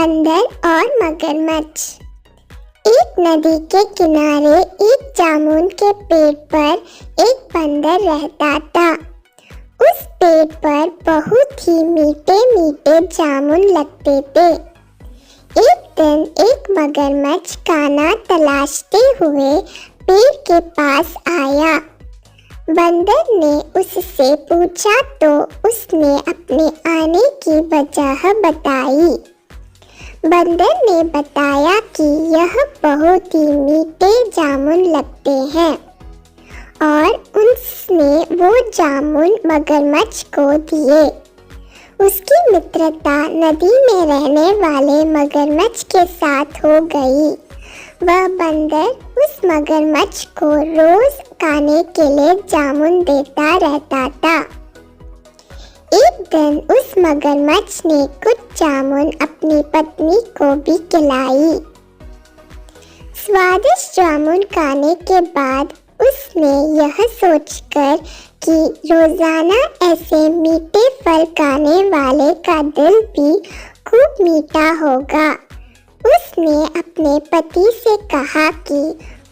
बंदर और मगरमच्छ। एक नदी के किनारे एक जामुन के पेड़ पर एक बंदर रहता था। उस पेड़ पर बहुत ही मीठे मीठे जामुन लगते थे। एक दिन एक मगरमच्छ खाना तलाशते हुए पेड़ के पास आया। बंदर ने उससे पूछा तो उसने अपने आने की वजह बताई। बंदर ने बताया कि यह बहुत ही मीठे जामुन लगते हैं और उसने वो जामुन मगरमच्छ को दिए। उसकी मित्रता नदी में रहने वाले मगरमच्छ के साथ हो गई। वह बंदर उस मगरमच्छ को रोज खाने के लिए जामुन देता रहता था। एक दिन उस मगरमच्छ ने कुछ जामुन अपनी पत्नी को भी खिलाई। स्वादिष्ट जामुन खाने के बाद उसने यह सोचकर कि रोजाना ऐसे मीठे फल खाने वाले का दिल भी खूब मीठा होगा। उसने अपने पति से कहा कि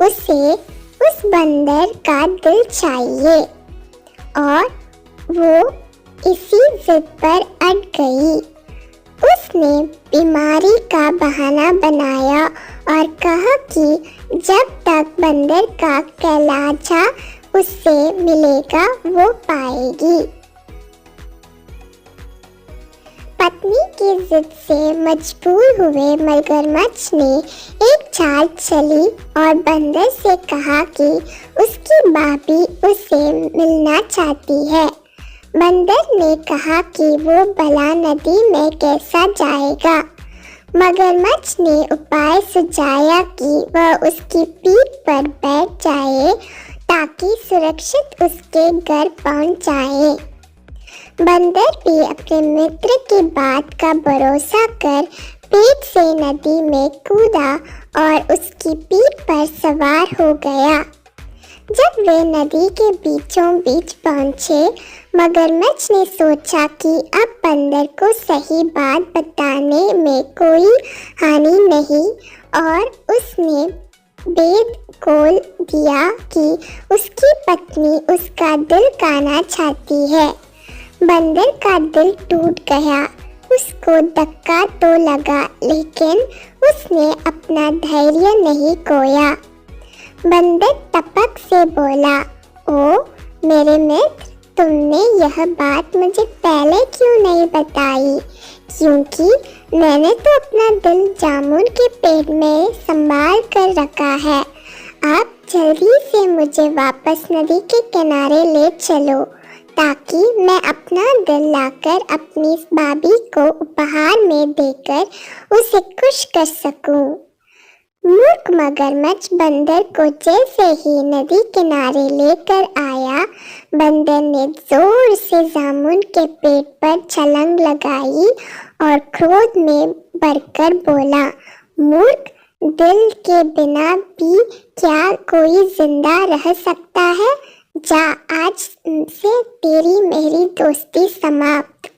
उसे उस बंदर का दिल चाहिए और वो इसी जिद पर अड़ गई। उसने बीमारी का बहाना बनाया और कहा कि जब तक बंदर का कलेजा उससे मिलेगा वो पाएगी। पत्नी की जिद से मजबूर हुए मगरमच्छ ने एक चाल चली और बंदर से कहा कि उसकी भाभी उससे मिलना चाहती है। बंदर ने कहा कि वो भला नदी में कैसा जाएगा। मगरमच्छ ने उपाय सुझाया कि वह उसकी पीठ पर बैठ जाए ताकि सुरक्षित उसके घर पहुंच जाए। बंदर भी अपने मित्र की बात का भरोसा कर पेड़ से नदी में कूदा और उसकी पीठ पर सवार हो गया। जब वे नदी के बीचों बीच पहुंचे, मगरमच्छ ने सोचा कि अब बंदर को सही बात बताने में कोई हानि नहीं और उसने भेद खोल दिया कि उसकी पत्नी उसका दिल खाना चाहती है। बंदर का दिल टूट गया। उसको धक्का तो लगा लेकिन उसने अपना धैर्य नहीं खोया। बंदर टपक से बोला, ओ मेरे मित्र, तुमने यह बात मुझे पहले क्यों नहीं बताई? क्योंकि मैंने तो अपना दिल जामुन के पेड़ में संभाल कर रखा है। आप जल्दी से मुझे वापस नदी के किनारे ले चलो ताकि मैं अपना दिल लाकर अपनी भाभी को उपहार में देकर उसे खुश कर सकूं। मूर्ख मगरमच्छ बंदर को जैसे ही नदी किनारे लेकर आया, बंदर ने जोर से जामुन के पेड़ पर छलांग लगाई और क्रोध में भरकर बोला, मूर्ख, दिल के बिना भी क्या कोई जिंदा रह सकता है? जा, आज से तेरी मेरी दोस्ती समाप्त।